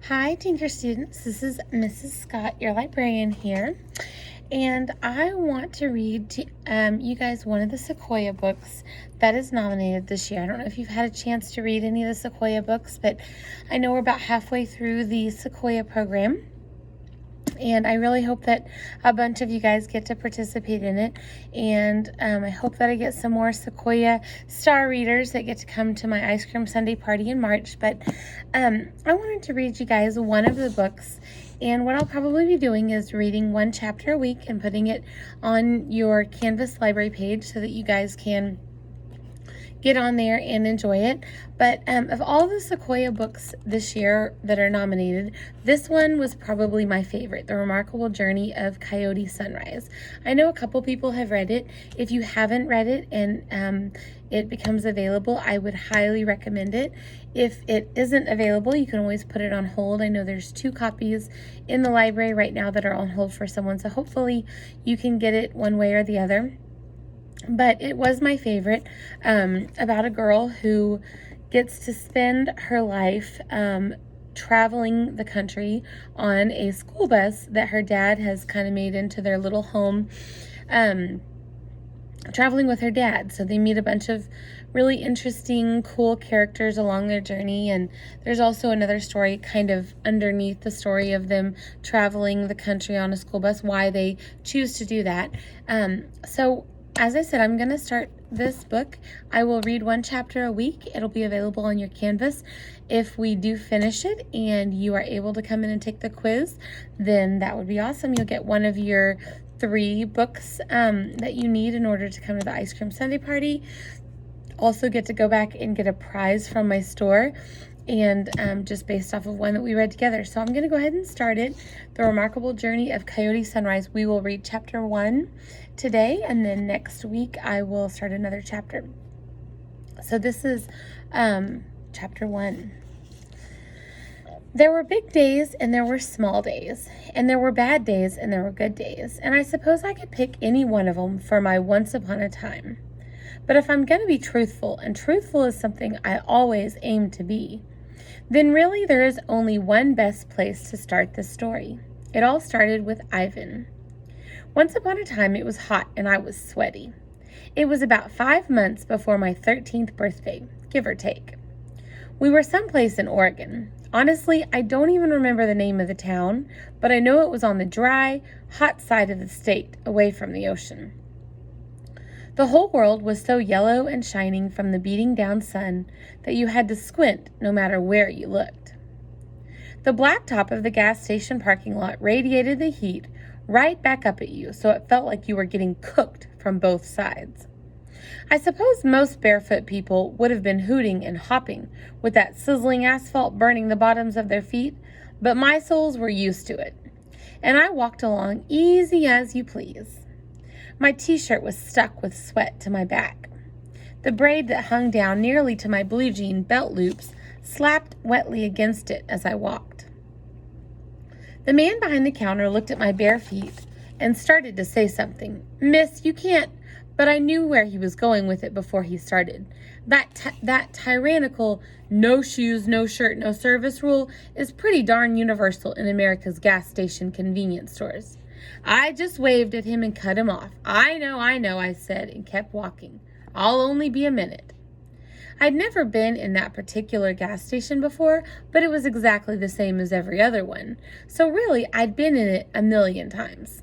Hi, Tinker students. This is Mrs. Scott, your librarian here, and I want to read to, you guys one of the Sequoyah books that is nominated this year. I don't know if you've had a chance to read any of the Sequoyah books, but I know we're about halfway through the Sequoyah program. And I really hope that a bunch of you guys get to participate in it. And I hope that I get some more Sequoyah star readers that get to come to my ice cream sundae party in March. But I wanted to read you guys one of the books. And what I'll probably be doing is reading one chapter a week and putting it on your Canvas library page so that you guys can get on there and enjoy it. But of all the Sequoyah books this year that are nominated, this one was probably my favorite, The Remarkable Journey of Coyote Sunrise. I know a couple people have read it. If you haven't read it and it becomes available, I would highly recommend it. If it isn't available, you can always put it on hold. I know there's 2 copies in the library right now that are on hold for someone, so hopefully you can get it one way or the other. But it was my favorite, about a girl who gets to spend her life traveling the country on a school bus that her dad has kind of made into their little home, traveling with her dad. So they meet a bunch of really interesting, cool characters along their journey. And there's also another story kind of underneath the story of them traveling the country on a school bus, why they choose to do that. So as I said, I'm going to start this book. I will read one chapter a week. It'll be available on your Canvas. If we do finish it and you are able to come in and take the quiz, then that would be awesome. You'll get one of your 3 books that you need in order to come to the ice cream sundae party. Also get to go back and get a prize from my store, and just based off of one that we read together. So I'm going to go ahead and start it. The Remarkable Journey of Coyote Sunrise. We will read chapter 1 today, and then next week I will start another chapter. So this is chapter 1. There were big days and there were small days, and there were bad days and there were good days, and I suppose I could pick any one of them for my once upon a time. But if I'm going to be truthful, and truthful is something I always aim to be, then really there is only one best place to start this story. It all started with Ivan. Once upon a time it was hot and I was sweaty. It was about 5 months before my 13th birthday, give or take. We were someplace in Oregon. Honestly, I don't even remember the name of the town, but I know it was on the dry, hot side of the state, away from the ocean. The whole world was so yellow and shining from the beating down sun that you had to squint no matter where you looked. The blacktop of the gas station parking lot radiated the heat right back up at you, so it felt like you were getting cooked from both sides. I suppose most barefoot people would have been hooting and hopping with that sizzling asphalt burning the bottoms of their feet, but my soles were used to it, and I walked along easy as you please. My t-shirt was stuck with sweat to my back. The braid that hung down nearly to my blue jean belt loops slapped wetly against it as I walked. The man behind the counter looked at my bare feet and started to say something. "Miss, you can't," but I knew where he was going with it before he started. That tyrannical no shoes, no shirt, no service rule is pretty darn universal in America's gas station convenience stores. I just waved at him and cut him off. I know, I said, and kept walking. I'll only be a minute. I'd never been in that particular gas station before, but it was exactly the same as every other one. So really, I'd been in it a million times.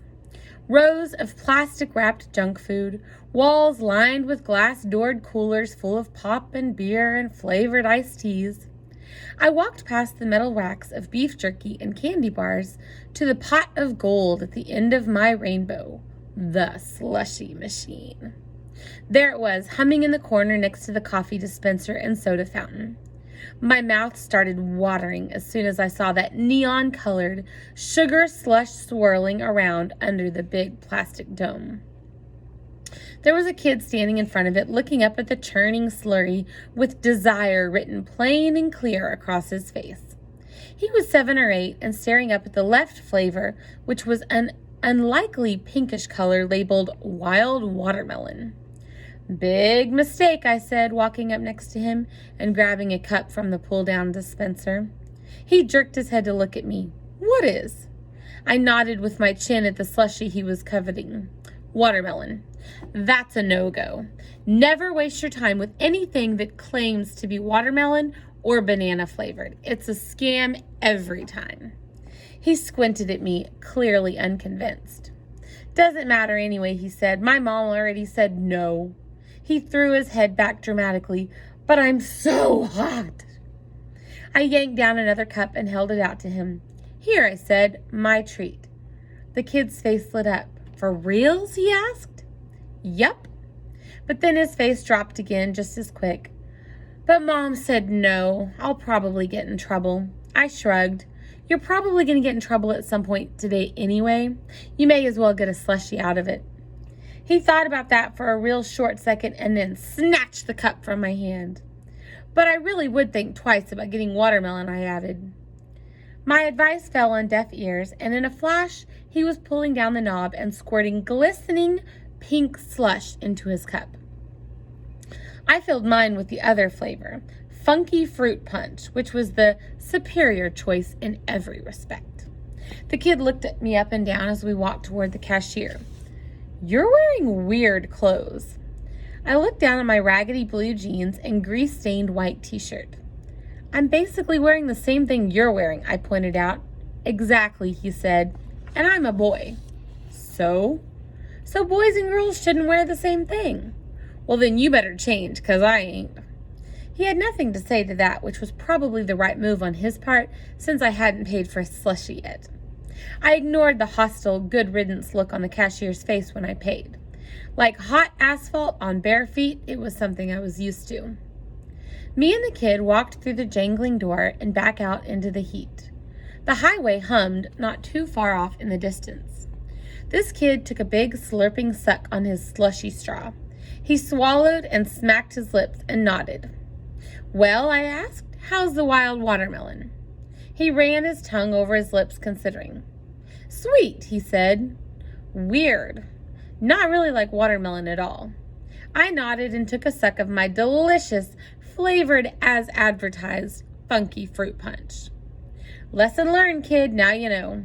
Rows of plastic-wrapped junk food, walls lined with glass-doored coolers full of pop and beer and flavored iced teas. I walked past the metal racks of beef jerky and candy bars to the pot of gold at the end of my rainbow, the slushy machine. There it was, humming in the corner next to the coffee dispenser and soda fountain. My mouth started watering as soon as I saw that neon-colored sugar slush swirling around under the big plastic dome. There was a kid standing in front of it, looking up at the churning slurry with desire written plain and clear across his face. He was 7 or 8 and staring up at the left flavor, which was an unlikely pinkish color labeled wild watermelon. "Big mistake," I said, walking up next to him and grabbing a cup from the pull-down dispenser. He jerked his head to look at me. What is? I nodded with my chin at the slushie he was coveting. Watermelon. That's a no-go. Never waste your time with anything that claims to be watermelon or banana flavored. It's a scam every time. He squinted at me, clearly unconvinced. Doesn't matter anyway, he said. My mom already said no. He threw his head back dramatically. But I'm so hot. I yanked down another cup and held it out to him. Here, I said, my treat. The kid's face lit up. For reals, he asked. Yup. But then his face dropped again just as quick. But Mom said no. I'll probably get in trouble. I shrugged. You're probably going to get in trouble at some point today anyway. You may as well get a slushie out of it. He thought about that for a real short second and then snatched the cup from my hand. But I really would think twice about getting watermelon, I added. My advice fell on deaf ears, and in a flash, he was pulling down the knob and squirting glistening pink slush into his cup. I filled mine with the other flavor, funky fruit punch, which was the superior choice in every respect. The kid looked at me up and down as we walked toward the cashier. You're wearing weird clothes. I looked down at my raggedy blue jeans and grease-stained white t-shirt. I'm basically wearing the same thing you're wearing, I pointed out. Exactly, he said, and I'm a boy. So? So boys and girls shouldn't wear the same thing. Well, then you better change, 'cause I ain't. He had nothing to say to that, which was probably the right move on his part, since I hadn't paid for a slushie yet. I ignored the hostile, good riddance look on the cashier's face when I paid. Like hot asphalt on bare feet, it was something I was used to. Me and the kid walked through the jangling door and back out into the heat. The highway hummed not too far off in the distance. This kid took a big slurping suck on his slushy straw. He swallowed and smacked his lips and nodded. Well, I asked, how's the wild watermelon? He ran his tongue over his lips, considering. Sweet, he said. Weird. Not really like watermelon at all. I nodded and took a suck of my delicious, flavored as advertised, funky fruit punch. Lesson learned, kid, now you know.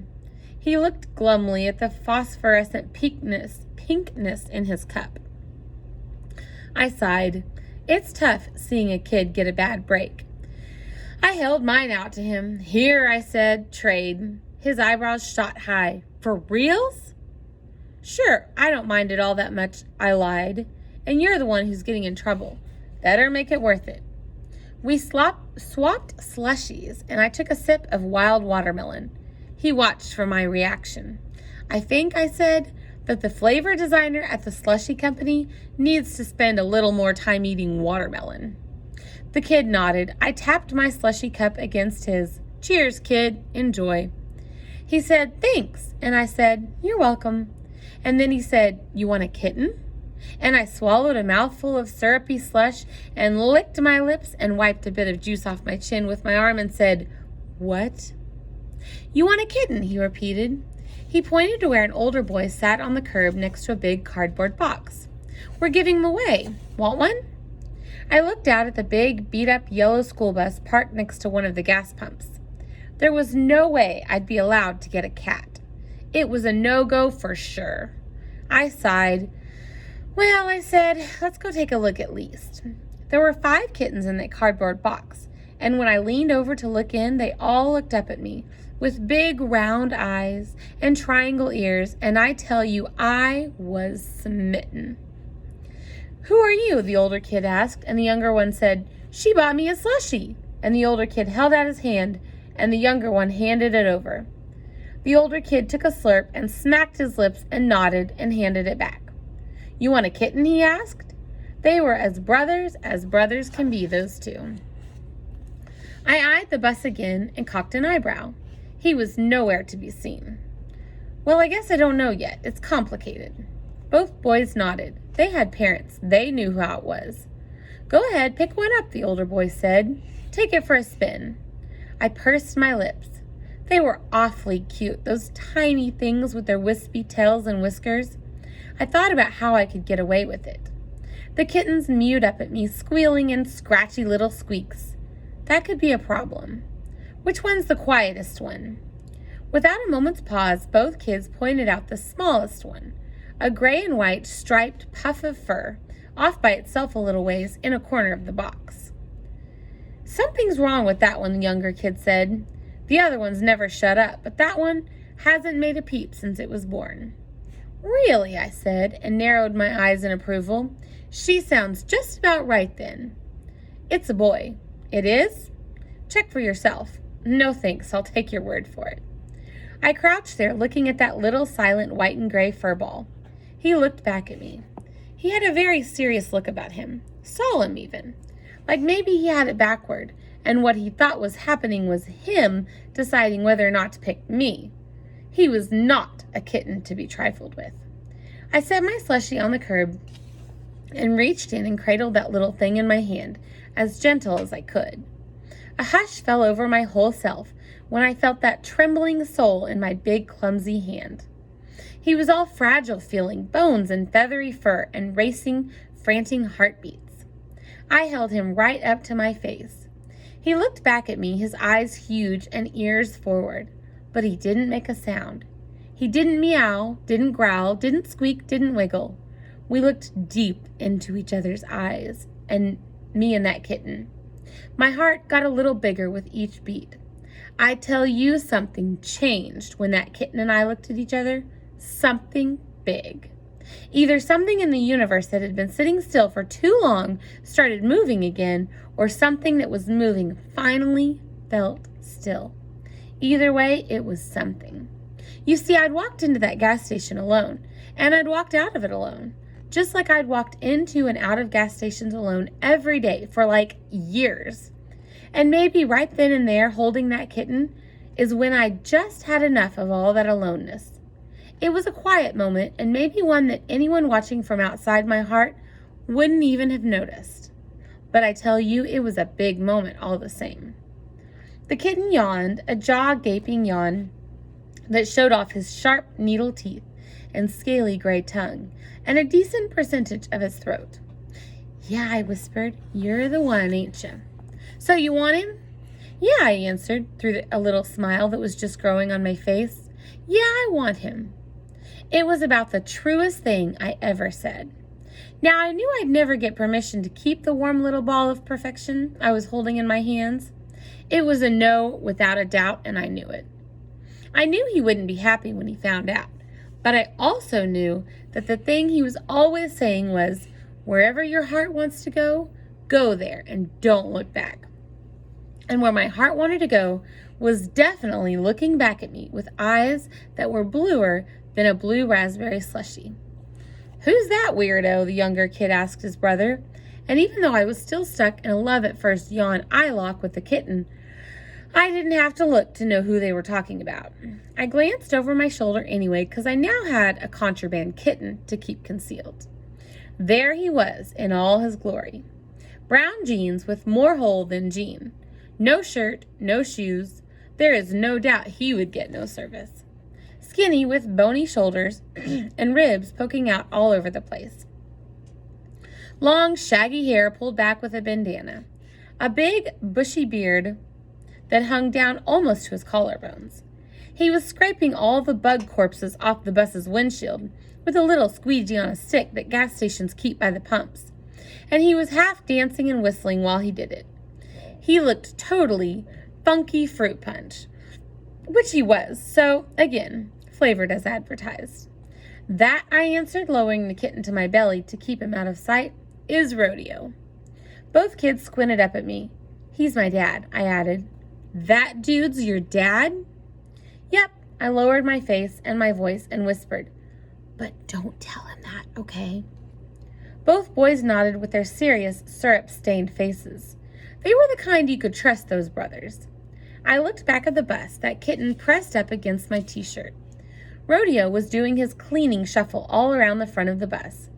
He looked glumly at the phosphorescent pinkness in his cup. I sighed. It's tough seeing a kid get a bad break. I held mine out to him. Here, I said, trade. His eyebrows shot high. For reals? Sure, I don't mind it all that much, I lied. And you're the one who's getting in trouble. Better make it worth it. We swapped slushies, and I took a sip of wild watermelon. He watched for my reaction. I think, I said, that the flavor designer at the slushie company needs to spend a little more time eating watermelon. The kid nodded. I tapped my slushie cup against his. Cheers, kid. Enjoy. He said, thanks. And I said, you're welcome. And then he said, you want a kitten? And I swallowed a mouthful of syrupy slush and licked my lips and wiped a bit of juice off my chin with my arm and said, what? You want a kitten, he repeated. He pointed to where an older boy sat on the curb next to a big cardboard box. We're giving them away. Want one? I looked out at the big, beat-up yellow school bus parked next to one of the gas pumps. There was no way I'd be allowed to get a cat. It was a no-go for sure. I sighed. Well, I said, let's go take a look at least. There were 5 kittens in that cardboard box, and when I leaned over to look in, they all looked up at me with big round eyes and triangle ears, and I tell you, I was smitten. Who are you? The older kid asked, and the younger one said, she bought me a slushie. And the older kid held out his hand, and the younger one handed it over. The older kid took a slurp and smacked his lips and nodded and handed it back. You want a kitten? He asked. They were as brothers can be, those two. I eyed the bus again and cocked an eyebrow. He was nowhere to be seen. Well, I guess I don't know yet. It's complicated. Both boys nodded. They had parents. They knew how it was. Go ahead, pick one up, the older boy said. Take it for a spin. I pursed my lips. They were awfully cute, those tiny things with their wispy tails and whiskers. I thought about how I could get away with it. The kittens mewed up at me, squealing in scratchy little squeaks. That could be a problem. Which one's the quietest one? Without a moment's pause, both kids pointed out the smallest one, a gray and white striped puff of fur, off by itself a little ways in a corner of the box. Something's wrong with that one, the younger kid said. The other ones never shut up, but that one hasn't made a peep since it was born. Really, I said, and narrowed my eyes in approval. She sounds just about right then. It's a boy. It is? Check for yourself. No thanks, I'll take your word for it. I crouched there looking at that little silent white and gray fur ball. He looked back at me. He had a very serious look about him, solemn even, like maybe he had it backward, and what he thought was happening was him deciding whether or not to pick me. He was not a kitten to be trifled with. I set my slushie on the curb and reached in and cradled that little thing in my hand, as gentle as I could. A hush fell over my whole self when I felt that trembling soul in my big, clumsy hand. He was all fragile feeling, bones and feathery fur and racing, frantic heartbeats. I held him right up to my face. He looked back at me, his eyes huge and ears forward, but he didn't make a sound. He didn't meow, didn't growl, didn't squeak, didn't wiggle. We looked deep into each other's eyes, and me and that kitten. My heart got a little bigger with each beat. I tell you, something changed when that kitten and I looked at each other. Something big. Either something in the universe that had been sitting still for too long started moving again, or something that was moving finally felt still. Either way, it was something. You see, I'd walked into that gas station alone, and I'd walked out of it alone, just like I'd walked into and out of gas stations alone every day for like years. And maybe right then and there, holding that kitten, is when I just had enough of all that aloneness. It was a quiet moment, and maybe one that anyone watching from outside my heart wouldn't even have noticed. But I tell you, it was a big moment all the same. The kitten yawned, a jaw-gaping yawn that showed off his sharp needle teeth and scaly gray tongue, and a decent percentage of his throat. Yeah, I whispered, you're the one, ain't you? So you want him? Yeah, I answered through a little smile that was just growing on my face. Yeah, I want him. It was about the truest thing I ever said. Now, I knew I'd never get permission to keep the warm little ball of perfection I was holding in my hands. It was a no without a doubt, and I knew it. I knew he wouldn't be happy when he found out, but I also knew that the thing he was always saying was, wherever your heart wants to go there and don't look back. And where my heart wanted to go was definitely looking back at me with eyes that were bluer than a blue raspberry slushie. Who's that weirdo? The younger kid asked his brother. And even though I was still stuck in a love at first yawn eye lock with the kitten, I didn't have to look to know who they were talking about. I glanced over my shoulder anyway, because I now had a contraband kitten to keep concealed. There he was in all his glory. Brown jeans with more hole than jean. No shirt, no shoes. There is no doubt he would get no service. Skinny with bony shoulders and ribs poking out all over the place. Long, shaggy hair pulled back with a bandana. A big, bushy beard that hung down almost to his collarbones. He was scraping all the bug corpses off the bus's windshield with a little squeegee on a stick that gas stations keep by the pumps, and he was half dancing and whistling while he did it. He looked totally funky fruit punch, which he was, so, again, flavored as advertised. That, I answered, lowering the kitten to my belly to keep him out of sight, is Rodeo. Both kids squinted up at me. He's my dad, I added. That dude's your dad? Yep, I lowered my face and my voice and whispered, but don't tell him that, okay? Both boys nodded with their serious, syrup-stained faces. They were the kind you could trust, those brothers. I looked back at the bus, that kitten pressed up against my t-shirt. Rodeo was doing his cleaning shuffle all around the front of the bus.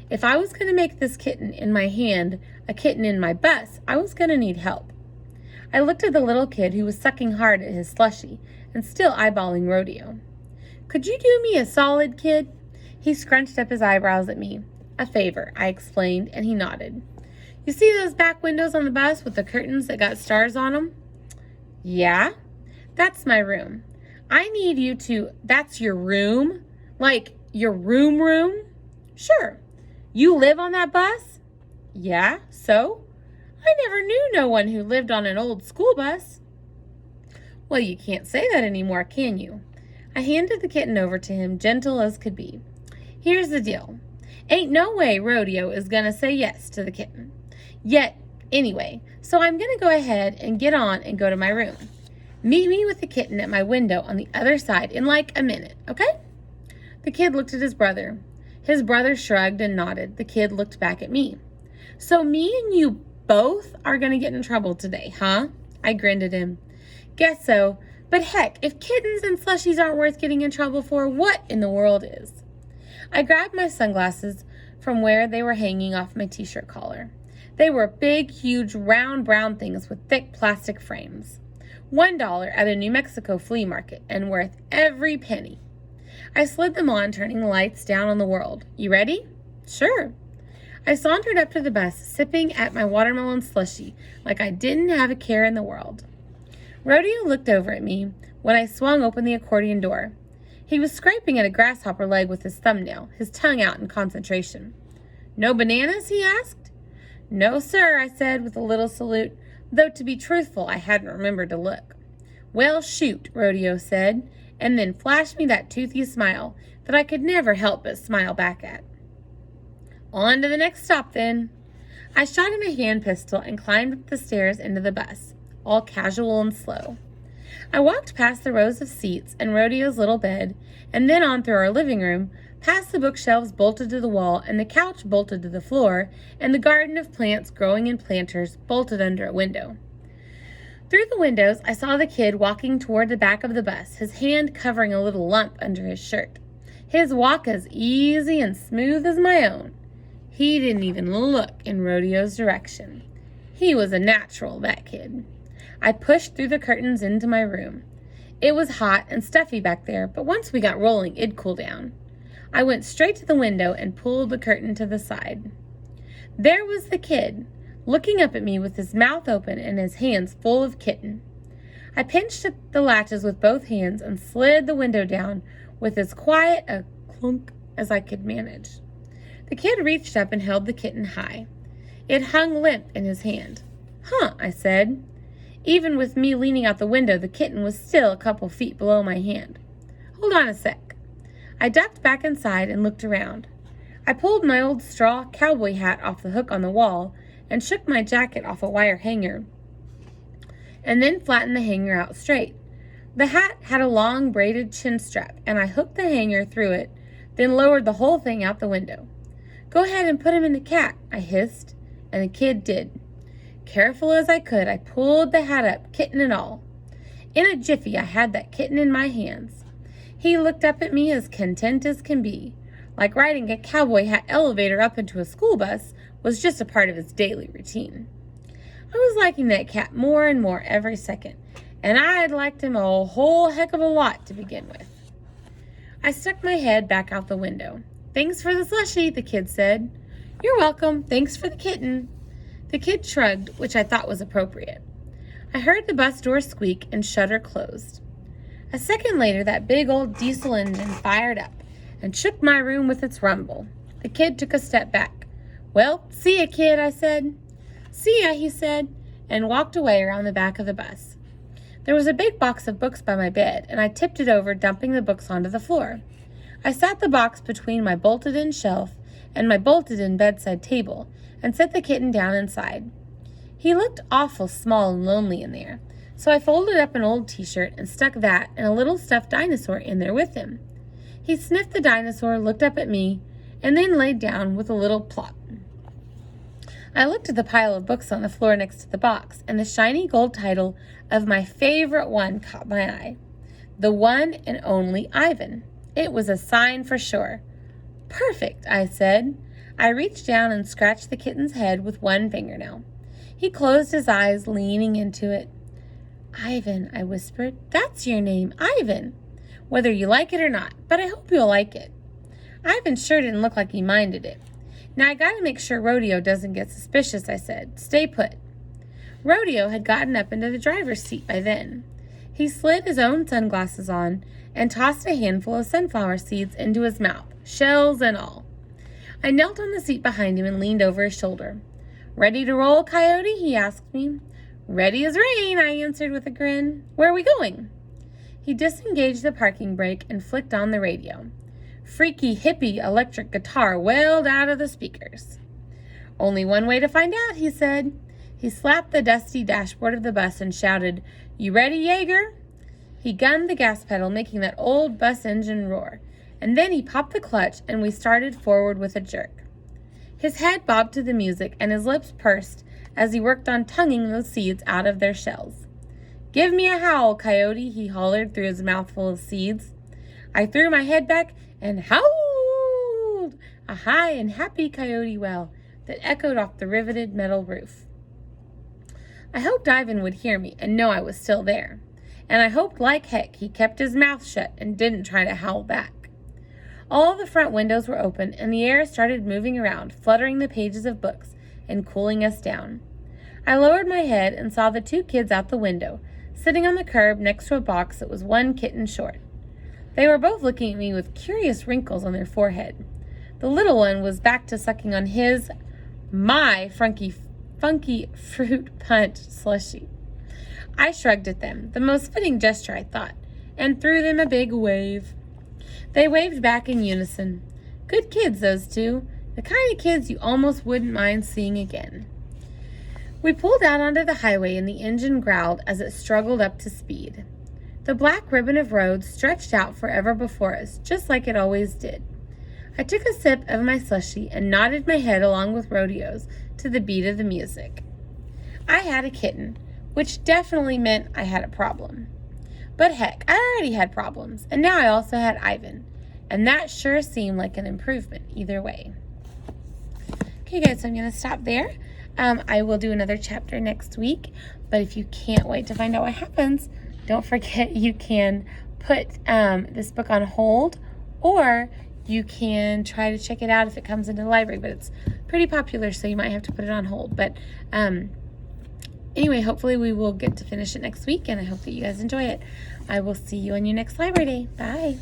If I was going to make this kitten in my hand a kitten in my bus, I was going to need help. I looked at the little kid who was sucking hard at his slushie and still eyeballing Rodeo. Could you do me a solid, kid? He scrunched up his eyebrows at me. A favor, I explained, and he nodded. You see those back windows on the bus with the curtains that got stars on them? Yeah, that's my room. I need you to, that's your room? Like your room? Sure. You live on that bus? Yeah, so? I never knew no one who lived on an old school bus. Well, you can't say that anymore, can you? I handed the kitten over to him, gentle as could be. Here's the deal. Ain't no way Rodeo is gonna say yes to the kitten. Yet, anyway, so I'm gonna go ahead and get on and go to my room. Meet me with the kitten at my window on the other side in like a minute, okay? The kid looked at his brother. His brother shrugged and nodded. The kid looked back at me. So me and you both are gonna get in trouble today, huh? I grinned at him. Guess so, but heck, if kittens and slushies aren't worth getting in trouble for, what in the world is? I grabbed my sunglasses from where they were hanging off my t-shirt collar. They were big, huge, round brown things with thick plastic frames. $1 at a New Mexico flea market and worth every penny. I slid them on, turning the lights down on the world. You ready? Sure. I sauntered up to the bus, sipping at my watermelon slushie like I didn't have a care in the world. Rodeo looked over at me when I swung open the accordion door. He was scraping at a grasshopper leg with his thumbnail, his tongue out in concentration. No bananas? He asked. No, sir, I said with a little salute, though to be truthful, I hadn't remembered to look. Well, shoot, Rodeo said, and then flashed me that toothy smile that I could never help but smile back at. On to the next stop, then. I shot him a hand pistol and climbed up the stairs into the bus, all casual and slow. I walked past the rows of seats and Rodeo's little bed, and then on through our living room, past the bookshelves bolted to the wall and the couch bolted to the floor, and the garden of plants growing in planters bolted under a window. Through the windows, I saw the kid walking toward the back of the bus, his hand covering a little lump under his shirt. His walk as easy and smooth as my own. He didn't even look in Rodeo's direction. He was a natural, that kid. I pushed through the curtains into my room. It was hot and stuffy back there, but once we got rolling, it'd cool down. I went straight to the window and pulled the curtain to the side. There was the kid, looking up at me with his mouth open and his hands full of kitten. I pinched at the latches with both hands and slid the window down with as quiet a clunk as I could manage. The kid reached up and held the kitten high. It hung limp in his hand. Huh, I said. Even with me leaning out the window, the kitten was still a couple feet below my hand. Hold on a sec. I ducked back inside and looked around. I pulled my old straw cowboy hat off the hook on the wall and shook my jacket off a wire hanger, and then flattened the hanger out straight. The hat had a long braided chin strap, and I hooked the hanger through it, then lowered the whole thing out the window. Go ahead and put him in the cat, I hissed, and the kid did. Careful as I could, I pulled the hat up, kitten and all. In a jiffy, I had that kitten in my hands. He looked up at me as content as can be, like riding a cowboy hat elevator up into a school bus was just a part of his daily routine. I was liking that cat more and more every second, and I'd liked him a whole heck of a lot to begin with. I stuck my head back out the window. Thanks for the slushie, the kid said. You're welcome. Thanks for the kitten. The kid shrugged, which I thought was appropriate. I heard the bus door squeak and shutter closed. A second later, that big old diesel engine fired up and shook my room with its rumble. The kid took a step back. Well, see ya, kid, I said. See ya, he said, and walked away around the back of the bus. There was a big box of books by my bed, and I tipped it over, dumping the books onto the floor. I sat the box between my bolted-in shelf and my bolted-in bedside table, and set the kitten down inside. He looked awful small and lonely in there, so I folded up an old t-shirt and stuck that and a little stuffed dinosaur in there with him. He sniffed the dinosaur, looked up at me, and then laid down with a little plop. I looked at the pile of books on the floor next to the box, and the shiny gold title of my favorite one caught my eye. The One and Only Ivan. It was a sign for sure. Perfect, I said. I reached down and scratched the kitten's head with one fingernail. He closed his eyes, leaning into it. Ivan, I whispered. That's your name, Ivan. Whether you like it or not, but I hope you'll like it. Ivan sure didn't look like he minded it. Now I gotta make sure Rodeo doesn't get suspicious, I said. Stay put. Rodeo had gotten up into the driver's seat by then. He slid his own sunglasses on and tossed a handful of sunflower seeds into his mouth, shells and all. I knelt on the seat behind him and leaned over his shoulder. "Ready to roll, Coyote?" he asked me. "Ready as rain," I answered with a grin. "Where are we going?" He disengaged the parking brake and flicked on the radio. Freaky hippie electric guitar wailed out of the speakers. "Only one way to find out," he said. He slapped the dusty dashboard of the bus and shouted, "You ready, Jaeger?" He gunned the gas pedal, making that old bus engine roar, and then he popped the clutch and we started forward with a jerk. His head bobbed to the music and his lips pursed as he worked on tonguing those seeds out of their shells. "Give me a howl, Coyote," he hollered through his mouthful of seeds. I threw my head back and howled, a high and happy coyote wail that echoed off the riveted metal roof. I hoped Ivan would hear me and know I was still there, and I hoped like heck he kept his mouth shut and didn't try to howl back. All the front windows were open and the air started moving around, fluttering the pages of books and cooling us down. I lowered my head and saw the two kids out the window, sitting on the curb next to a box that was one kitten short. They were both looking at me with curious wrinkles on their forehead. The little one was back to sucking on my funky fruit punch slushie. I shrugged at them, the most fitting gesture, I thought, and threw them a big wave. They waved back in unison. Good kids, those two. The kind of kids you almost wouldn't mind seeing again. We pulled out onto the highway and the engine growled as it struggled up to speed. The black ribbon of road stretched out forever before us, just like it always did. I took a sip of my slushie and nodded my head along with Rodeo's to the beat of the music. I had a kitten, which definitely meant I had a problem. But heck, I already had problems, and now I also had Ivan, and that sure seemed like an improvement either way. Okay guys, so I'm going to stop there. I will do another chapter next week, but if you can't wait to find out what happens, don't forget you can put this book on hold, or you can try to check it out if it comes into the library, but it's pretty popular, so you might have to put it on hold. But anyway, hopefully we will get to finish it next week, and I hope that you guys enjoy it. I will see you on your next library day. Bye.